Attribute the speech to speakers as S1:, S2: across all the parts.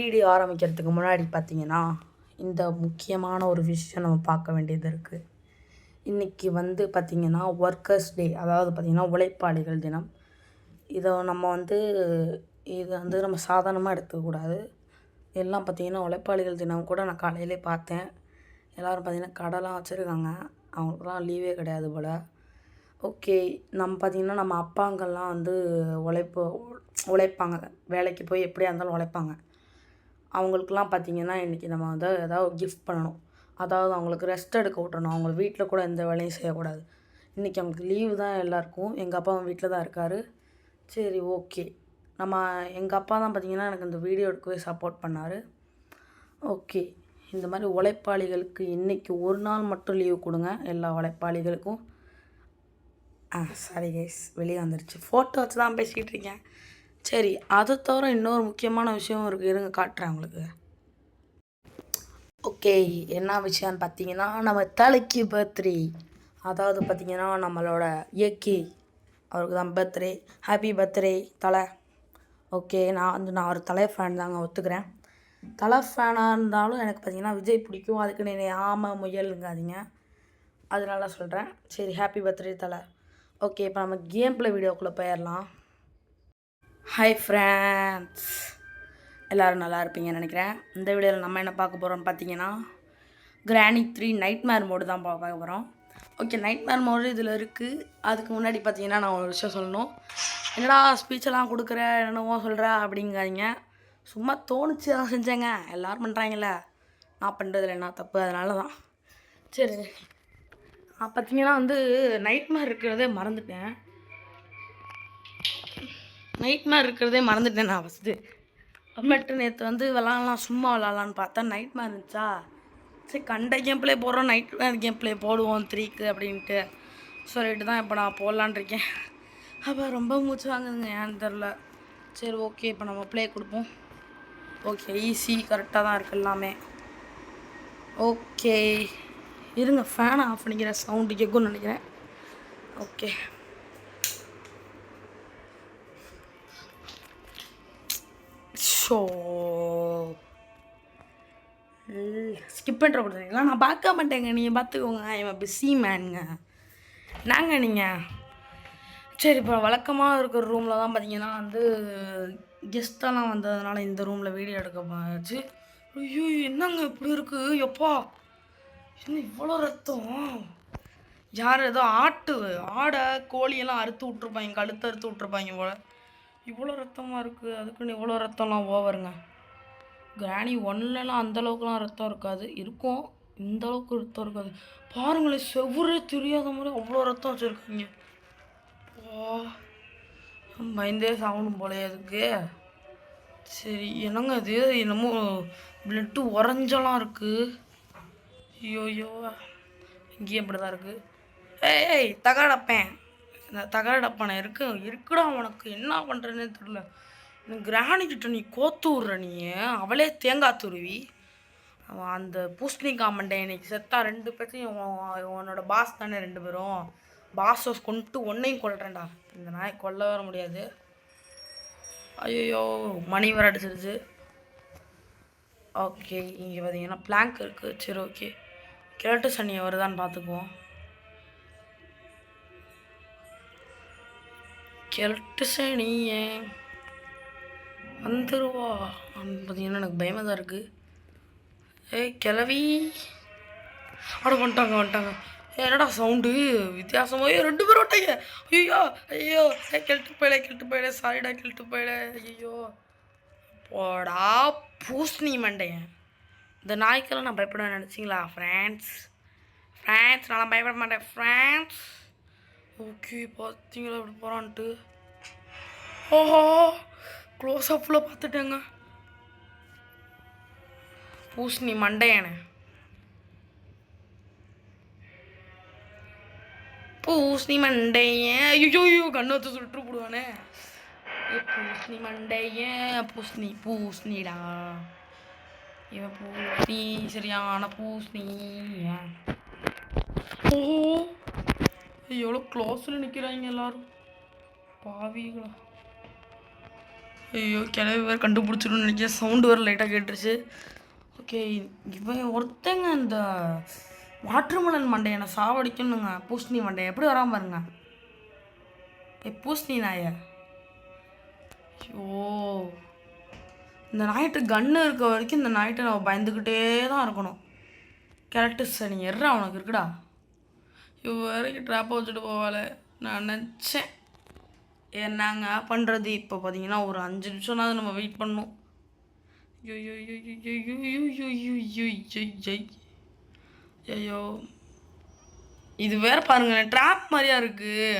S1: Video ஆரம்பிக்கிறதுக்கு முன்னாடி பார்த்தீங்கன்னா, இந்த முக்கியமான ஒரு விஷயம் நம்ம பார்க்க வேண்டியது இருக்குது. இன்றைக்கி பார்த்திங்கன்னா ஒர்க்கர்ஸ் டே, அதாவது பார்த்திங்கன்னா உழைப்பாளிகள் தினம். இதை நம்ம சாதாரணமாக எடுத்துக்கக்கூடாது. எல்லாம் பார்த்திங்கன்னா உழைப்பாளிகள் தினம் கூட நான் காலையிலே பார்த்தேன். எல்லோரும் பார்த்திங்கன்னா கடைலாம் வச்சுருக்காங்க. அவங்களுக்குலாம் லீவே கிடையாது போல். ஓகே, பார்த்திங்கன்னா நம்ம அப்பாங்கள்லாம் உழைப்பாங்க. வேலைக்கு போய் எப்படியா இருந்தாலும் உழைப்பாங்க. அவங்களுக்குலாம் பார்த்திங்கன்னா இன்றைக்கி நம்ம ஏதாவது கிஃப்ட் பண்ணணும். அதாவது அவங்களுக்கு ரெஸ்ட் எடுக்க விட்றணும். அவங்க வீட்டில் கூட எந்த வேலையும் செய்யக்கூடாது. இன்றைக்கி அவங்களுக்கு லீவு தான் எல்லாருக்கும். எங்கள் அப்பா வீட்டில் தான் இருக்கார். சரி, ஓகே. எங்கள் அப்பா தான் பார்த்திங்கன்னா எனக்கு இந்த வீடியோ எடுக்கவே சப்போர்ட் பண்ணார். ஓகே, இந்த மாதிரி உழைப்பாளிகளுக்கு இன்றைக்கி ஒரு நாள் மட்டும் லீவு கொடுங்க, எல்லா உழைப்பாளிகளுக்கும். சாரி கைஸ், வெளியே வந்துருச்சு. ஃபோட்டோ வச்சு தான் பேசிக்கிட்டு இருக்கேன். சரி, அதை தவிர இன்னொரு முக்கியமான விஷயம் இருக்குது, இருங்க காட்டுறேன் உங்களுக்கு. ஓகே, என்ன விஷயம்னு பார்த்தீங்கன்னா, நம்ம தலைக்கு பர்த்டே. அதாவது பார்த்திங்கன்னா நம்மளோட ஏகே அவருக்கு தான் பர்த்டே. ஹாப்பி பர்த்டே தலை. ஓகே, நான் ஒரு தலை ஃபேன் தாங்க, ஒத்துக்கிறேன். தலை ஃபேனாக இருந்தாலும் எனக்கு பார்த்திங்கன்னா விஜய் பிடிக்கும். அதுக்கு நீ ஆமாம் முயலுங்காதீங்க, அதனால சொல்கிறேன். சரி, ஹாப்பி பர்த்டே தலை. ஓகே, இப்போ நம்ம கேம் பிளே வீடியோக்குள்ளே போயிடலாம். ஹாய் ஃப்ரெண்ட்ஸ், எல்லோரும் நல்லா இருப்பீங்கன்னு நினைக்கிறேன். இந்த வீடியோவில் நம்ம என்ன பார்க்க போகிறோம்னு பார்த்தீங்கன்னா, கிரானி 3 நைட்மேர் மோடு தான் பார்க்க போகிறோம். ஓகே, நைட்மேர் மோடு இதில் இருக்குது. அதுக்கு முன்னாடி பார்த்தீங்கன்னா நான் ஒரு விஷயம் சொல்லணும். என்னடா ஸ்பீச்செல்லாம் கொடுக்குற, என்னவோ சொல்கிற அப்படிங்காதீங்க. சும்மா தோணுச்சு தான் செஞ்சேங்க. எல்லோரும் பண்ணுறாங்கள, நான் பண்ணுறதுல என்ன தப்பு, அதனால தான். சரி, பார்த்தீங்கன்னா நைட்மேர் இருக்கிறதே மறந்துட்டேன். நான் ஃபஸ்ட்டு. அப்புறமேட்டு நேற்று விளாட்லாம், சும்மா விளாட்லான்னு பார்த்தா நைட்மேர் இருந்துச்சா. சரி, கண்ட கேம் பிளே போடுறோம், நைட்மேர் கேம் பிளே போடுவோம் 3க்கு அப்படின்ட்டு சொல்லிட்டு தான் இப்போ நான் போடலான் இருக்கேன். அப்போ ரொம்ப மூச்சு வாங்குதுங்க, ஏன்னு தெரில. சரி, ஓகே, இப்போ நம்ம ப்ளே கொடுப்போம். ஓகே, ஈஸி, கரெக்டாக தான் இருக்குது எல்லாமே. ஓகே, இருங்க, ஃபேனை ஆஃப் பண்ணிக்கிற சவுண்டு கேட்கும்னு நினைக்கிறேன். ஓகே, ஷோ ஸ்கிப் பண்ணுற கொடுத்தீங்களா? நான் பார்க்க மாட்டேங்க, நீங்கள் பார்த்துக்கோங்க. இவன் பிஸி மேனுங்க நீங்கள். சரி, இப்போ வழக்கமாக இருக்கிற ரூமில் தான் பார்த்தீங்கன்னா கெஸ்ட்டெல்லாம் வந்ததுனால இந்த ரூமில் வீடியோ எடுக்க போச்சு. ஐயோ, என்னங்க இப்படி இருக்குது? எப்பா, என்ன இவ்வளோ ரத்தம்? யார் ஏதோ ஆடை கோழியெல்லாம் அறுத்து விட்ருப்பாங்க, கழுத்து அறுத்து விட்ருப்பாங்க போல். இவ்வளோ ரத்தமாக இருக்குது. அதுக்குன்னு இவ்வளோ ரத்தம்லாம் ஓவருங்க. கிரானி 1லலாம் அந்தளவுக்குலாம் ரத்தம் இருக்காது, இருக்கும், இந்தளவுக்கு ரத்தம் இருக்காது. பாருங்களேன், செவ்வரே தெரியாத மாதிரி அவ்வளோ ரத்தம் வச்சுருக்கீங்க. பயந்தே சாகணும் போலையே அதுக்கு. சரி, என்னங்க அது, என்னமோ பிளட்டு உறைஞ்சலாம் இருக்குது. ஐயோயோ, இங்கேயும் அப்படி தான் இருக்குது. ஏய், தகரடப்பேன், இந்த தகரடப்பானை இருக்குடா உனக்கு, என்ன பண்ணுறேன்னே தெரியல. கிரானிக்கிட்ட நீ கோத்து விட்ற, நீ அவளே தேங்காய் துருவி. அவன் அந்த பூசணி காமண்டை இன்னைக்கு செத்தா. 2 பேர்த்தையும் உன்னோட பாஸ் தானே 2 பேரும். பாஸை கொண்டு ஒன்றையும் கொல்றேன்டா. இந்த நாய் கொல்ல வர முடியாது. ஐயோ, மணி வர அடிச்சிருச்சு. ஓகே, இங்கே பார்த்தீங்கன்னா பிளாங்க் இருக்குது. சரி, ஓகே, கிழட்டு சனியை வருதான்னு பார்த்துக்குவோம். கிழட்டு சனியே வந்துருவா பார்த்தீங்கன்னா எனக்கு பயமாக தான் இருக்குது. ஏய் கிளவி, வந்துட்டாங்க. என்னடா சவுண்டு வித்தியாசமாக? 2 பேரும் விட்டாங்க. ஐயோ, கிழட்டு போயிட, சாரிடா கிழட்டு போயிட. ஐயோ, போடா பூசணி மண்டையன். இந்த நாய்க்கெல்லாம் நான் பயப்படுவேன் நினச்சிங்களா ஃப்ரெண்ட்ஸ்? நான் பயப்பட மாட்டேன் ஃப்ரெண்ட்ஸ். ஓகே, பார்த்தீங்களா எப்படி போகிறான்ட்டு. ஓஹோ, க்ளோஸ் அப்பில் பார்த்துட்டேங்க. பூசணி மண்டையானே, பூசணி மண்டையன். ஐயோ, கண்ணு வச்சு சுட்டு போடுவானே. பூசணி மண்டையன், பூசணிடா இவன், பூசணி, சரியான பூசணி. ஓ, எவ்வளோ க்ளோஸில் நிற்கிறாங்க எல்லாரும், பாவிகளா. ஐயோ கிளவி வேறு கண்டுபிடிச்சிடும்னு நினைக்கிறேன். சவுண்டு வேறு லைட்டாக கேட்டுருச்சு. ஓகே இவன் ஒருத்தங்க இந்த வாட்டர்மெலன் மண்டையனை சாவடிக்கணுங்க. பூசணி மண்டையை எப்படி வராமல் பாருங்க. பூசணி நாய. ஐயோ இந்த நாய்ட்டு கன்று இருக்க வரைக்கும் இந்த நாய்ட்டை நம்ம பயந்துக்கிட்டே தான் இருக்கணும். கேரக்டர்ஸ் நீ எர்றா உனக்கு இருக்குடா. வரைக்கும் ட்ராப்பை வச்சுட்டு போவால நான் நினச்சேன். என்னங்க பண்ணுறது? இப்போ பார்த்தீங்கன்னா ஒரு 5 நிமிஷம்னாவது நம்ம வெயிட் பண்ணணும். ஐயோ இது வேற பாருங்க ட்ராப் மாதிரியா இருக்குது.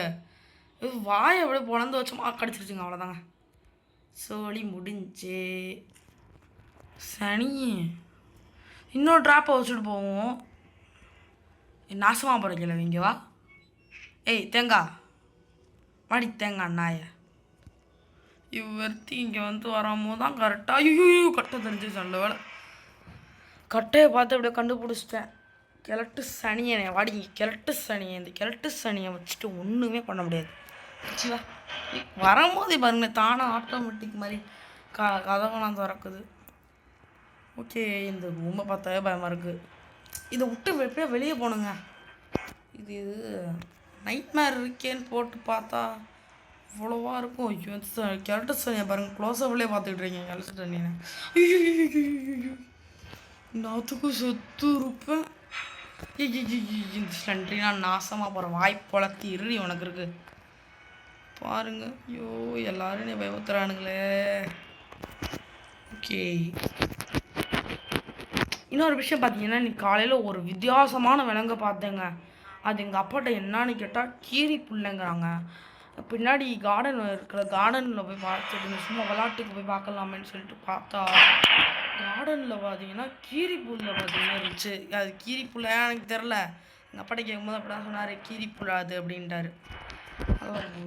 S1: வாயை அப்படியே பொழந்து வச்சோமா கடிச்சிருச்சுங்க. அவ்வளோதாங்க, சோழி முடிஞ்சு. சனி இன்னொரு ட்ராப்பை வச்சுட்டு போவோம். நாசமாக போகிறீங்கள இங்கே வா. ஏய் தேங்காய் மாடி தேங்காய் நாய. இவ்வர்த்தி இங்கே வந்து வரும்போது தான் கரெக்டாக ஐயோ கட்டை தெரிஞ்சிச்சு. நல்ல வேலை கட்டையை பார்த்து அப்படியே கண்டுபிடிச்சிட்டேன். கிழட்டு சனியனை வாடிங்க. கிழட்டு சனியை இந்த கிழட்டு சனியை வச்சுட்டு ஒன்றுமே பண்ண முடியாது. வச்சுவா வரும்போதே பாருங்க தானாக ஆட்டோமேட்டிக் மாதிரி கதவெல்லாம் திறக்குது. ஓகே இந்த ரூமை பார்த்தாவே பயமாக இருக்குது. இதை விட்டு எப்படியா வெளியே போகணுங்க. இது நைட் மேர் இருக்கேன்னு போட்டு பார்த்தா இவ்வளோவா இருக்கும். ஐயோ கிழட்டு சனியை பாருங்கள் க்ளோஸ்அப்லேயே பார்த்துக்கிட்டு இருக்கீங்க. கிழட்டு சனியை நாத்துக்கும் செத்து இருப்பேன். இந்த ஸ்லண்ட்ரி நான் நாசமாக போகிறேன். வாய்ப்பொழத்தி இருடி உனக்கு இருக்கு பாருங்க. ஐயோ எல்லாரும் நீ பயமுத்துறானுங்களே. ஓகே இன்னொரு விஷயம் பார்த்தீங்கன்னா நீ காலையில் ஒரு வித்தியாசமான விலங்கை பார்த்தேங்க. அது எங்கள் அப்பாட்ட என்னான்னு கேட்டால் கீரி புல்லைங்கிறாங்க. பின்னாடி கார்டன் இருக்கிற கார்டனில் போய் பார்த்துட்டு சும்மா விளாட்டுக்கு போய் பார்க்கலாமேன்னு சொல்லிட்டு பார்த்தா கார்டனில் பார்த்தீங்கன்னா கீரி புல்லில் பார்த்தீங்கன்னா இருந்துச்சு. அது கீரி புல்லையா எனக்கு தெரில. எங்கள் அப்பாட்ட கேட்கும்போது அப்படி தான் சொன்னார் கீரி புல் அது அப்படின்ட்டாரு.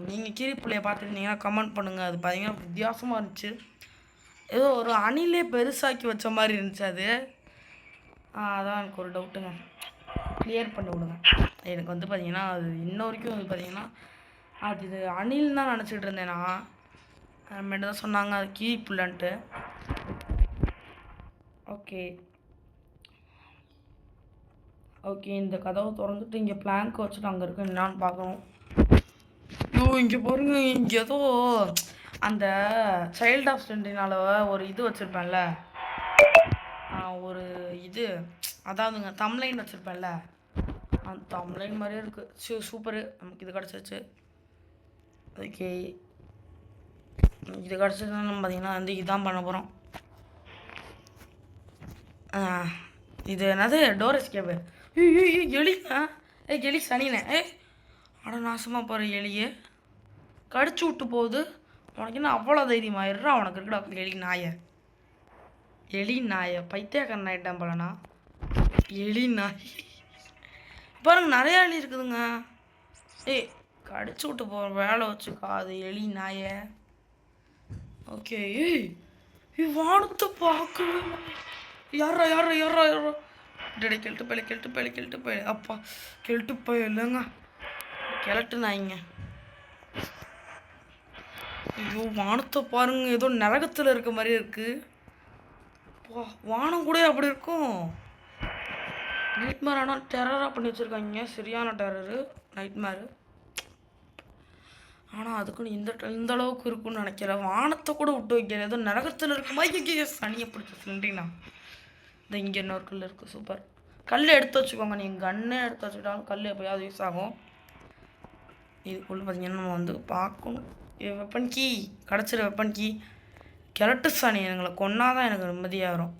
S1: நீங்கள் கீரி புள்ளையை பார்த்துருந்தீங்கன்னா கமெண்ட் பண்ணுங்கள். அது பார்த்தீங்கன்னா வித்தியாசமாக இருந்துச்சு. ஏதோ ஒரு அணிலே பெருசாக்கி வச்ச மாதிரி இருந்துச்சு அது. அதான் எனக்கு ஒரு டவுட்டுங்க, கிளியர் பண்ணி விடுங்க. எனக்கு வந்து பார்த்தீங்கன்னா அது இன்ன வரைக்கும் வந்து பார்த்தீங்கன்னா அது இது அணில் தான் நினச்சிட்டு இருந்தேன் நான். அப்புறமேட்டு தான் சொன்னாங்க அது கீரி புல்லன்ட்டு. ஓகே ஓகே இந்த கதவை திறந்துட்டு இங்கே பிளாங்க் வச்சுட்டு அங்கே இருக்கு என்னான்னு பார்க்கணும். ஐயோ இங்கே பாருங்க இங்கே ஏதோ அந்த சைல்ட் ஆஃப் ஸ்டெண்டினால ஒரு இது வச்சுருப்பேன்ல, ஒரு இது அதாவதுங்க தம்ப்லைன் வச்சுருப்பேன்ல, அந்த தம்ப்லைன் மாதிரியே இருக்குது. சூப்பரு நமக்கு இது கிடச்சிச்சு. ஓகே இது கிடச்சதுன்னா நம்ம பார்த்தீங்கன்னா வந்து இதுதான் பண்ண போகிறோம். இது என்னது டோர் எஸ்கேப்பு. எலிங்க எலி சனினே அட நாசமாக போகிற எலியே கடிச்சு விட்டு போகுது. உனக்கு என்ன அவ்வளோ தைரியமாயிடுறா உனக்கு இருக்கடா எலி நாயை பைத்தியக்காரன் ஆகிட்டேன் போலண்ணா. எலி நாய் பாருங்க நிறையா எலி இருக்குதுங்க. கடிச்சு விட்டு போகிற வேலை வச்சுக்காது எலி நாயை. ஓகே வானத்தை பார்க்கவே யாரா யாரா யாரா யாரா டே கெல்ட்டு போய் அப்பா கெல்ட்டு போய் இல்லைங்க கிழட்டு நாய்ங்க. ஐயோ வானத்தை பாருங்க ஏதோ நரகத்தில் இருக்க மாதிரி இருக்குது. வானம் கூட அப்படி இருக்கும். நைட் மேர் ஆனால் டெரராக பண்ணி வச்சுருக்காங்க. சரியான டெரரு நைட் மேரு. ஆனால் அதுக்குன்னு இந்த அளவுக்கு இருக்குன்னு நினைக்கிறேன். வானத்தை கூட விட்டு வைக்கிறேன். ஏதோ நரகத்தில் இருக்க மாதிரி சனியை பிடிச்சி சொல்லிட்டீங்கன்னா இந்த இங்கே இன்னொரு கல் இருக்குது. சூப்பர் கல் எடுத்து வச்சுக்கோங்க. நீங்கள் கண்ணே எடுத்து வச்சுக்கிட்டாலும் கல் எப்போயாவது யூஸ் ஆகும். இதுக்குள்ளே பார்த்தீங்கன்னா நம்ம வந்து பார்க்கணும். வெப்பன் கீ கிடச்சிரு. வெப்பன் கீ கிழட்டு சாணி எங்களை கொன்னா தான் எனக்கு நிம்மதியாக வரும்.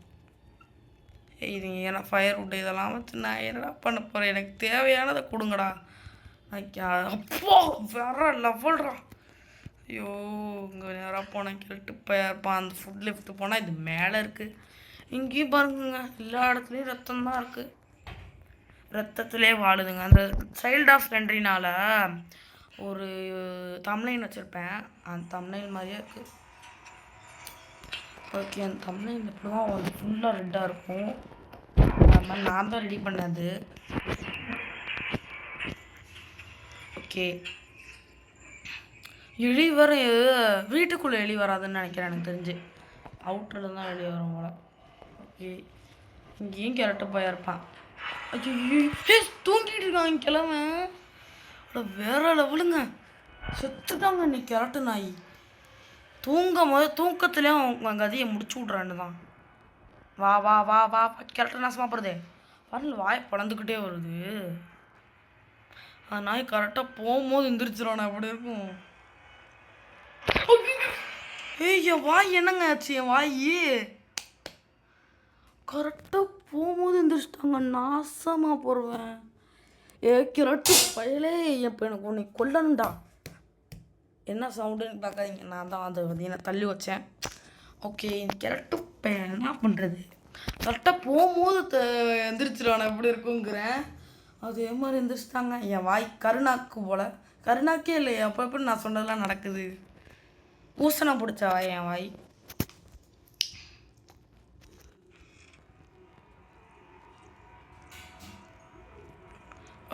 S1: இது ஏன்னா ஃபயர் வுட் இதெல்லாம் வச்சு நான் என்னடா பண்ண போகிறேன். எனக்கு தேவையானதை கொடுங்கடா. அப்போ வேற லெவல்டா. ஐயோ இங்கே நேராக போனேன் கெல்ட்டு போயிருப்பான். அந்த ஃபுட் லிஃப்ட்டு போனால் இது மேலே இருக்குது. இங்கேயும் பாருங்க எல்லா இடத்துலையும் ரத்தம் தான் இருக்குது. ரத்தத்திலே வாழுதுங்க. அந்த சைல்ட் ஆஃப் ஸ்லெண்டரினால் ஒரு தம்ப்லைன் வச்சுருப்பேன். அந்த தம்ப்லைன் மாதிரியே இருக்குது. ஓகே அந்த தம்ப்லைன் இப்படி தான் வந்து ஃபுல்லாக ரெட்டாக இருக்கும். அது மாதிரி நான் தான் ரெடி பண்ணது. ஓகே எலி வர வீட்டுக்குள்ளே எலி வராதுன்னு நினைக்கிறேன் எனக்கு தெரிஞ்சு. அவுட்டரில் தான் எலி வரும் போல. ஓகே, இங்கேயும் கேரட்டு போயா இருப்பான். ஐயோ தூங்கிட்டு இருக்கான் கிழமை. வேற லெவலுங்க, செத்துட்டாங்க இன்னைக்கு கேரட்டு நாய். தூங்கும் போது தூக்கத்துலேயும் அவங்க கதையை முடிச்சு விட்றான்னு தான். வா வா வா வா கேரட்டு நாசமாக போகிறதே வரல, வாயை பழந்துக்கிட்டே வருது. அந்த நாய் கரெக்டாக போகும்போது எந்திரிச்சிடானா அப்படி இருக்கும். ஏய் என் வாய் என்னங்க ஆச்சு? என் வாய் கரெக்டாக போகும்போது எந்திரிச்சிட்டாங்க. நாசமாக போடுவேன். கேரட்டு பயலே, இப்போ எனக்கு உன்னை கொல்லணும்டா. என்ன சவுண்டுன்னு பார்க்காதீங்க, நான் தான் அதை பார்த்தீங்கன்னா தள்ளி வச்சேன். ஓகே, கேரட்டு பையன் என்ன பண்ணுறது? கரெக்டாக போகும்போது எந்திரிச்சிடானா எப்படி இருக்குங்கிறேன். அதே மாதிரி எந்திரிச்சிட்டாங்க. என் வாய் கருணாக்கு போல். கருணாக்கே இல்லை, அப்போ நான் சொன்னதெல்லாம் நடக்குது. பூசணை பிடிச்சா வாய் என் வாய்.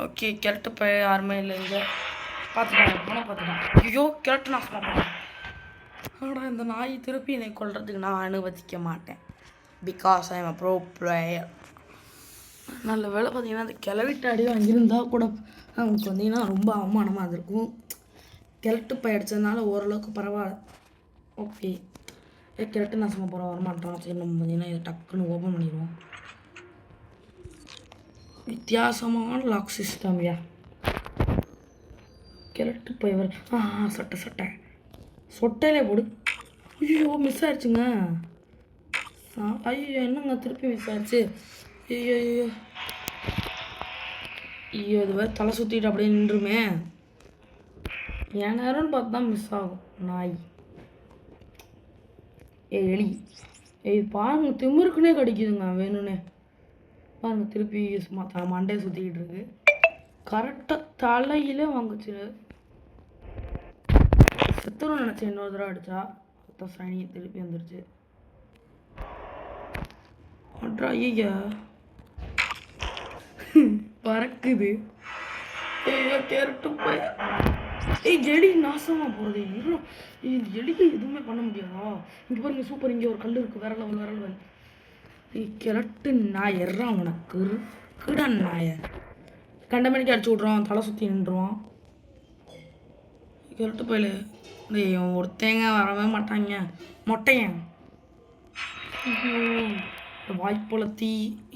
S1: ஓகே, கேரட்டு பைய யாருமே இல்லை இங்கே. பார்த்துட்டேன். ஐயோ கேரட்டு நான் சொல்ல. ஆனால் இந்த நாய் திருப்பி என்னை கொல்றதுக்கு நான் அனுமதிக்க மாட்டேன். Because I am a bro player. நல்ல வேலை பார்த்தீங்கன்னா அந்த கிளவிட்டு அடி வாங்கியிருந்தா கூட அவங்களுக்கு வந்தீங்கன்னா ரொம்ப அவமானமாக இருந்திருக்கும். கிழட்டு பை அடித்ததுனால ஓரளவுக்கு பரவாயில்ல. ஓகே, கிழட்டு நாசமாக போகிற வரமாட்டோம். சரி, நம்ம பார்த்தீங்கன்னா இதை டக்குன்னு ஓப்பன் பண்ணிடுவோம். வித்தியாசமான லாக் சிஸ்டம் யா. கிழட்டு பை வர சட்டை சொட்டையிலே போடு. ஐயோ மிஸ் ஆயிடுச்சுங்க. ஐயோ என்னங்க திருப்பி மிஸ் ஆயிடுச்சு. ஐயோ ஐயோ ஐயோ, இது வேறு தலை சுற்றிட்டு அப்படியே நின்றுமே. என் நேரம்னு பார்த்து தான் மிஸ் ஆகும் நாய். எலி பாருங்க, திமிருக்குனே கடிக்குதுங்க வேணும்னே. பாருங்க திருப்பி சும்மா மண்டையை சுற்றிக்கிட்டு இருக்கு. கரெக்டாக தலையிலே வாங்குச்சு. செத்துரும் நினச்சேன். இன்னொரு தடவை அடித்தா சனி திருப்பி வந்துடுச்சு. ஐயா பறக்குது. கேரட்டு போய் எலி நாசமாக போகிறது. எலிக்கு எதுவுமே பண்ண முடியாதா? இங்கே பாருங்க, சூப்பர். இங்கே ஒரு கல் இருக்குது, வேற லெவல். கிழட்டு நாய் எறான் உனக்கு கிடன் நாய. கண்ட மணிக்கு அடிச்சு விட்ருவான், தலை சுற்றி நின்றுவான். கிழட்டு போயில ஒருத்தங்க வரவே மாட்டாங்க. மொட்டையன் வாய்ப்புலத்தி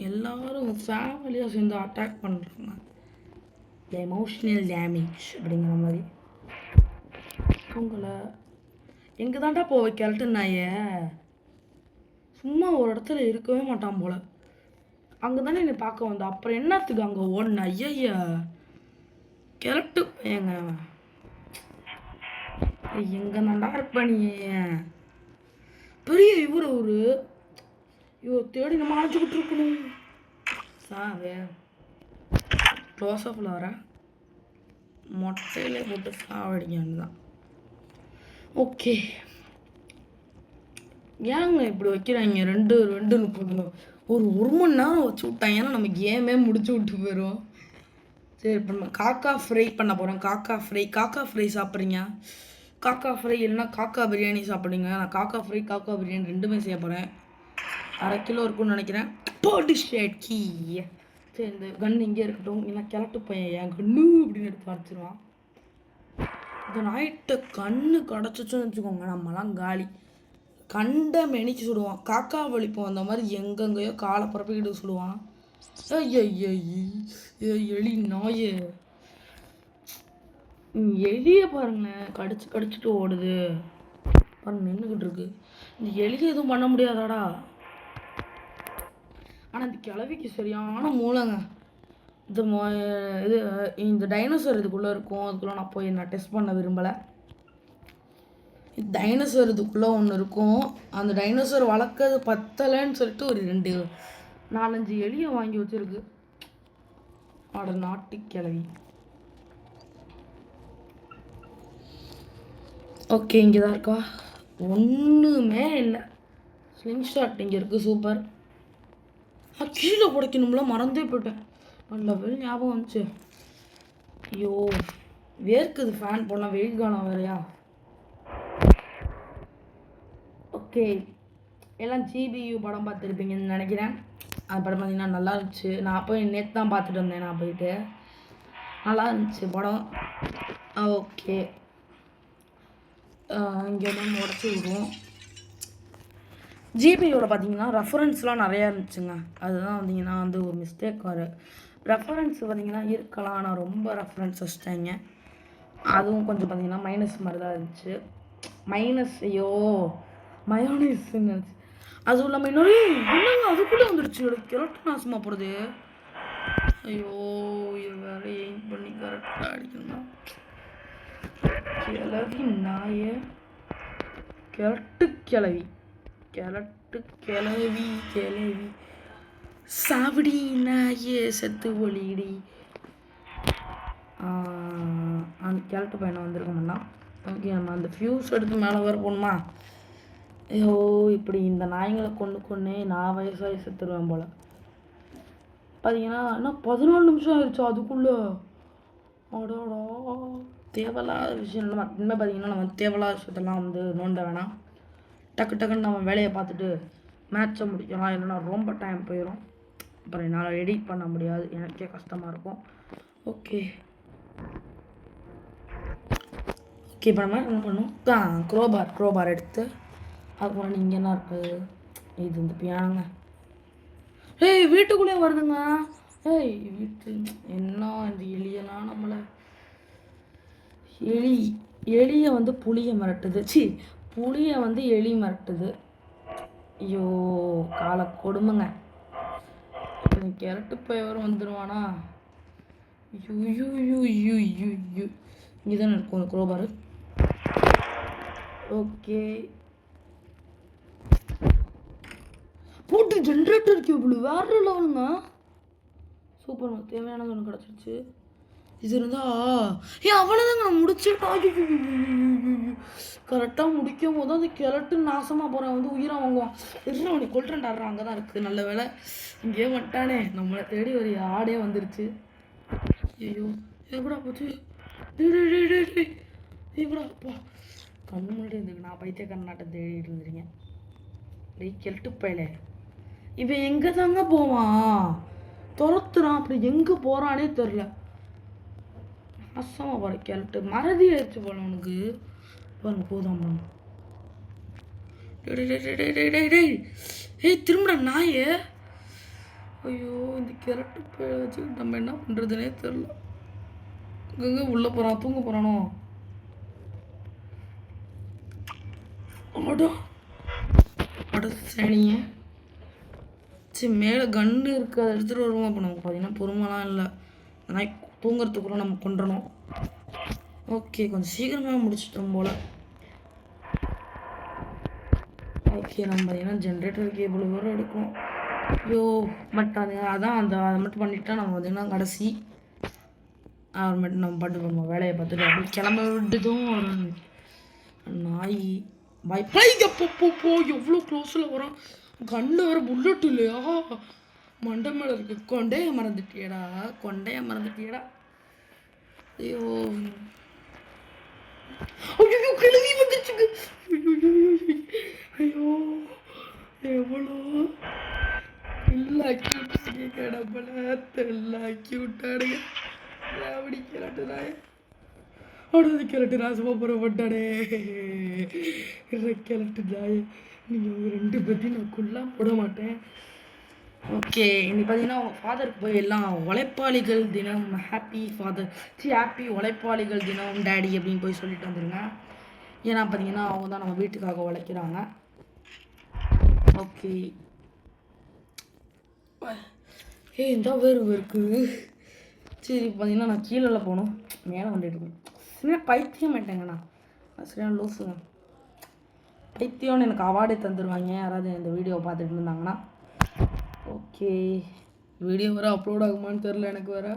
S1: எல்லாரும் ஃபேமிலியாக சேர்ந்து அட்டாக் பண்ணுறாங்க. எமோஷ்னல் டேமேஜ் அப்படிங்கிற மாதிரி. உங்களை எங்கே தாண்டா போவ கிழட்டு நாய? சும்மா ஒரு இடத்துல இருக்கவே மாட்டான் போல். அங்கே தானே என்னை பார்க்க வந்தேன், அப்புறம் என்னத்துக்கு அங்கே ஓடன? ஐயா கிழட்டு பையங்க, எங்கே தாண்டா இருப்ப நீ? பெரிய இவர் தேடி நம்ம அழைச்சிக்கிட்டு இருக்கணும். சாவே க்ளோஸ்அப்பில் வர மொட்டையிலே போட்டு சாவடிக்கான்னு தான். ஓகே, ஏங்க இப்படி வைக்கிறாங்க? 2:30 ஒரு மணி நேரம் வச்சு விட்டாங்கன்னா நம்ம கேமே முடிச்சு விட்டு போயிடும். சரி, இப்போ நம்ம காக்கா ஃப்ரை பண்ண போகிறோம். காக்கா ஃப்ரை சாப்பிட்றீங்க? காக்கா ஃப்ரை இல்லைன்னா காக்கா பிரியாணி சாப்பிடுங்க. நான் காக்கா ஃப்ரை காக்கா பிரியாணி ரெண்டுமே செய்ய போகிறேன். 1/2 கிலோ இருக்குன்னு நினைக்கிறேன். போட்டு ஷேட் கீ. சரி, இந்த கன் இங்கே இருக்கட்டும். ஏன்னா கிழட்டு பையன் என் கண்ணு அப்படின்னு எடுத்து அடிச்சிருவான். இந்த நாய்ட்ட கண்ணு கிடச்சிச்சுன்னு வச்சுக்கோங்க, நம்மலாம் காலி. கண்ட மெனிக்கு சுடுவான். காக்கா வலிப்போம் அந்த மாதிரி எங்கெங்கேயோ காலை பரப்பிக்கிட்டு சுடுவான். எலி நாயே, எலியை பாருங்களேன், கடிச்சிட்டு ஓடுது பாருங்க, நின்றுக்கிட்டு இருக்கு. இந்த எலியை எதுவும் பண்ண முடியாதாடா? ஆனால் இந்த கிழவிக்கு சரியான மூளைங்க. இந்த டைனோசர் இதுக்குள்ளே இருக்கும். அதுக்குள்ளே நான் போய் டெஸ்ட் பண்ண விரும்பலை. டைனோசர் இதுக்குள்ளே ஒன்று இருக்கும். அந்த டைனோசர் வளர்க்கறது பத்தலைன்னு சொல்லிட்டு ஒரு 4-5 எலியை வாங்கி வச்சுருக்கு. ஆட நாட்டு கிழவி. ஓகே, இங்கே தான் இருக்கா? ஒன்றுமே இல்லை. ஸ்லிங் ஷாட் இங்கே இருக்குது. சூப்பர். கீழே உடைக்கணும்ல, மறந்தே போயிட்டேன். நல்ல வேலை ஞாபகம் வந்துச்சு. ஐயோ வேர்க்குது, ஃபேன் போனால் வெயில் காலம் வேறையா. ஓகே, எல்லாம் ஜிபியு படம் பார்த்துருப்பீங்கன்னு நினைக்கிறேன். அது படம் பார்த்தீங்கன்னா நல்லா இருந்துச்சு. நான் போய் நேற்று தான் பார்த்துட்டு வந்தேன். நான் போயிட்டு நல்லா இருந்துச்சு படம். ஓகே, இங்கே வந்து உடச்சி விடுவோம். ஜிபியோட பார்த்தீங்கன்னா ரெஃபரன்ஸ்லாம் நிறையா இருந்துச்சுங்க. அதுதான் வந்தீங்கன்னா வந்து ஒரு மிஸ்டேக் வரும். ரெஃபரன்ஸ் பார்த்தீங்கன்னா இருக்கலாம், ஆனால் ரொம்ப ரெஃபரன்ஸ் வச்சுட்டாங்க. அதுவும் கொஞ்சம் பார்த்தீங்கன்னா மைனஸ் மாதிரி தான் இருந்துச்சு. மைனஸ் ஐயோ மயோனைஸ்ன்னு இருந்துச்சு. அதுவும் இல்லாமல் இன்னொரு என்னங்க அதுக்குள்ளே வந்துடுச்சு. கிழட்டு நாசமாக போகிறது. ஐயோ இது வேறு எய்ம் பண்ணி கரெக்டாக அடிக்கணும். கிளவி நாய கிழவி சாவடி நாயே செத்து ஒளிடி. அந்த கிழட்டு பையனை வந்திருக்கோம்னா ஓகே, நம்ம அந்த ஃபியூஸ் எடுத்து மேலே வர போகணுமா? ஐயோ இப்படி இந்த நாய்களை கொண்டு நான் வயசாகி செத்துருவேன் போல். பார்த்தீங்கன்னா இன்னும் 14 நிமிஷம் ஆயிடுச்சு அதுக்குள்ளே. அடோடா, தேவையில்லாத விஷயம் இல்லை. இனிமேல் பார்த்தீங்கன்னா நம்ம தேவையில்லாத விஷயத்தெல்லாம் வந்து நோண்ட வேணாம். டக்கு டக்குன்னு நம்ம வேலையை பார்த்துட்டு மேட்சை முடிக்கலாம். இல்லைன்னா ரொம்ப டைம் போயிடும். அப்புறம் என்னால் எடிட் பண்ண முடியாது, எனக்கே கஷ்டமாக இருக்கும். ஓகே ஓகே, இப்போ நம்ம என்ன பண்ணுவோம், க்ரோபார் எடுத்து அப்புறம் நீங்கள் என்ன இருக்குது இது இந்த பியானங்க. ஏய் வீட்டுக்குள்ளேயே வருதுங்க. ஏய் வீட்டு என்ன இந்த எலியெல்லாம் நம்மளை எலியை வந்து புளியை மிரட்டுது. புளியை வந்து எலி மிரட்டுது. ஐயோ காலை கொடுமைங்க. கிரட்டு போயவர் வந்துடுவானா? இங்கே தானே இருக்கும் அந்த குரோபாரு. ஓகே, போட்டு ஜென்ரேட்டர் கேபிள் வேற லெவலுங்க. சூப்பர், தேவையானது ஒன்று கிடச்சிருச்சு. இது இருந்தா அவ்வளோதாங்க நான் முடிச்சுட்டேன். கரெக்டாக முடிக்கும் போது அந்த கிழட்டு நாசமாக போகிறேன் வந்து உயிராக வாங்குவான். இல்லை அவனை கொல்றேன்டாடுறான். அங்கே தான் இருக்குது. நல்ல வேலை இங்கேயே வந்துட்டானே. நம்மளை தேடி ஒரு ஆடே வந்துருச்சு. ஐயோ எப்படா போச்சு? எப்படா அப்பா கண்ணு முன்னாடி இருந்துருக்கு. நான் பைத்திய கண்ணாட்டம் தேடிட்டு இருந்துருக்கேன். கிழட்டு பயலே இவன் எங்கே தாங்க போவான்? துரத்துறான். அப்படி எங்கே போகிறானே தெரில. அசமாக போகிற கிழட்டு மறதி ஆயிடுச்சு போல உனக்கு. பாருங்க போதான் போகணும். ஏய் திரும்பட நாயே. ஐயோ இந்த கிழட்டு போய் வச்சுக்கிட்டு நம்ம என்ன பண்ணுறதுனே தெரில. இங்கே உள்ளே போகிறான், தூங்க போகிறானோ? அட சனிய. சரி மேலே கன்று இருக்குது, அதை எடுத்துகிட்டு வருவோம். அப்போ நமக்கு பார்த்தீங்கன்னா பொறுமைலாம் இல்லை. ஆனால் தூங்குறதுக்குள்ளே நம்ம கொண்டுறணும். ஓகே, கொஞ்சம் சீக்கிரமாக முடிச்சிட்டோம் போல். ஓகே, நம்ம பார்த்தீங்கன்னா ஜென்ரேட்டர் கேபிள் வர எடுக்கணும். ஐயோ பட் அதை மட்டும் பண்ணிட்டா நம்ம பார்த்தீங்கன்னா கடைசி அப்புறமேட்டு நம்ம பாட்டு நம்ம வேலையை பார்த்துட்டு அப்படி கிளம்ப விட்டுதும் ஒரு நாய் போ எவ்வளோ க்ளோஸில் வரும். கண்ணு வர புல்லட் இல்லையா மண்டை மேலே இருக்கு. கொண்டைய மறந்துட்டியடா. ஐயோ ஐயோ கிழவி வந்துச்சுங்க. ஐயோ எவ்வளோ இல்லாக்கி விட்டாங்க கடப்பல தெல்லாக்கி விட்டாடுங்க. அப்படி கிளட்டுறாய அவ்வளோ கிளட்டு ராசமாக புறப்பட்டாடே. கிளட்டு நாய நீங்கள் 2 பற்றி நான் குள்ளாக போட மாட்டேன். ஓகே, இன்னைக்கு பார்த்தீங்கன்னா ஃபாதருக்கு போய் எல்லாம் உழைப்பாளிகள் தினம் ஹாப்பி உழைப்பாளிகள் தினம் டேடி அப்படின்னு போய் சொல்லிட்டு வந்துருங்க. ஏன்னா பார்த்தீங்கன்னா அவங்க தான் நம்ம வீட்டுக்காக உழைக்கிறாங்க. ஓகே, இந்த வேறு இருக்குது. சரி பார்த்தீங்கன்னா நான் கீழே போகணும், மேலே வந்துட்டு இருக்கேன். சரியா பைத்தியம் ஆயிட்டேங்கண்ணா. சரியா லூஸுங்க. பைத்தியம்னு எனக்கு அவார்டே தந்துடுவாங்க யாராவது இந்த வீடியோவை பார்த்துட்டு இருந்தாங்கன்னா. ஓகே, வீடியோ வேறு அப்லோட் ஆகுமான்னு தெரில எனக்கு வேறு.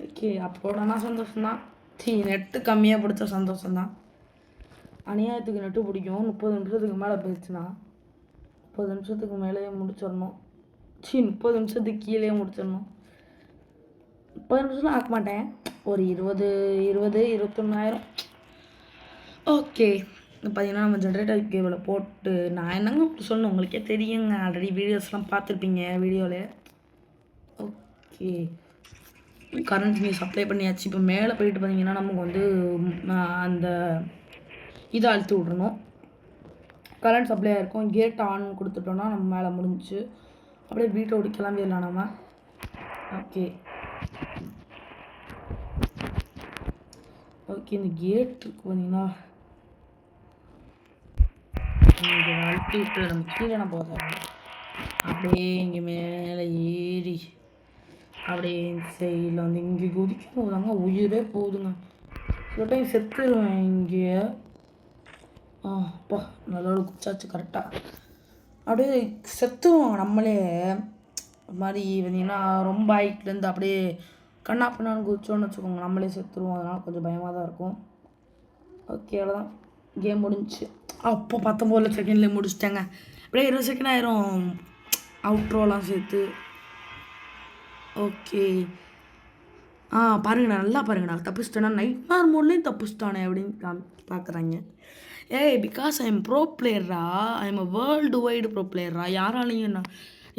S1: ஓகே, அப்லோட் ஆனால் சந்தோஷம்தான். நெட்டு கம்மியாக பிடிச்ச சந்தோஷம்தான். அநியாயத்துக்கு நெட்டு பிடிக்கும். 30 நிமிஷத்துக்கு மேலே போயிடுச்சுன்னா 30 நிமிஷத்துக்கு மேலேயே முடிச்சிடணும். 30 நிமிஷத்துக்கு கீழே முடிச்சிடணும். 30 நிமிஷம்லாம் ஆக்க மாட்டேன், ஒரு 20 21 ஆயிரம். ஓகே, பார்த்தீங்கன்னா நம்ம ஜென்ரேட்டர் கேபிளை போட்டு நான் என்னங்க சொல்லணும் உங்களுக்கே தெரியுங்க, ஆல்ரெடி வீடியோஸ்லாம் பார்த்துருப்பீங்க வீடியோவில். ஓகே, கரண்ட் நியூஸ் அப்ளை பண்ணியாச்சு. இப்போ மேலே போயிட்டு பார்த்தீங்கன்னா நமக்கு வந்து அந்த இதை அழுத்தி விட்றணும். கரண்ட் சப்ளை ஆகிருக்கும். கேட் ஆன் கொடுத்துட்டோன்னா நம்ம மேலே முடிஞ்சிச்சு. அப்படியே வீட்டை விட்டு கிளம்பிடலாம் நம்ம. ஓகே ஓகே, இந்த கேட்டுக்கு பார்த்தீங்கன்னா இங்கே அழுத்தி விட்டு நம்ம கீழே நான் போகிறோம். அப்படியே இங்கே மேலே ஏறி அப்படியே சைடில் வந்து இங்கே குதிக்கும் போதாங்க உயிரே போகுதுங்க. சில டைம் செத்துருவேன் இங்கே. அப்பா நல்லோட குச்சாச்சு கரெக்டாக. அப்படியே செத்துருவோம் நம்மளே. மாதிரி பார்த்தீங்கன்னா ரொம்ப ஹைட்லேருந்து அப்படியே கண்ணா பின்னான்னு குதிச்சோன்னு வச்சுக்கோங்க, நம்மளே செத்துருவோம். அதனால் கொஞ்சம் பயமாக தான் இருக்கும். ஓகே, அவ்வளோதான், கேம் முடிஞ்சிச்சு. அப்போ 19 செகண்ட்லேயே முடிச்சிட்டேங்க. அப்படியே 20 செகண்ட் ஆயிரும் அவுட்ரோலாம் சேர்த்து. ஓகே, பாருங்கண்ணா, நல்லா பாருங்கண்ணா, தப்பிச்சிட்டேன்னா நைட்மார் மோட்லேயும் தப்பிச்சிட்டானே அப்படின்னு பார்க்குறாங்க. பிகாஸ் ஐ எம் ப்ரோ பிளேயரா, I am world wide pro பிளேயரா. யாராலையும்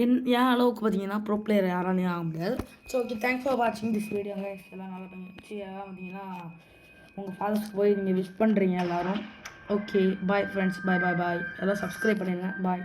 S1: என் அளவுக்கு பார்த்தீங்கன்னா ப்ரோ பிளேயர் யாராலையும் ஆக முடியாது. ஸோ ஓகே, தேங்க்ஸ் ஃபார் வாட்சிங் திஸ் வீடியோங்க. எல்லாம் நல்லா பண்ணிச்சு. பார்த்தீங்கன்னா உங்கள் ஃபாதர்ஸ்க்கு போய் நீங்கள் விஷ் பண்ணுறீங்க எல்லோரும். ஓகே, பாய் ஃப்ரெண்ட்ஸ், பாய் பாய் பாய். எல்லாம் சப்ஸ்கிரைப் பண்ணிடுங்க. பாய்.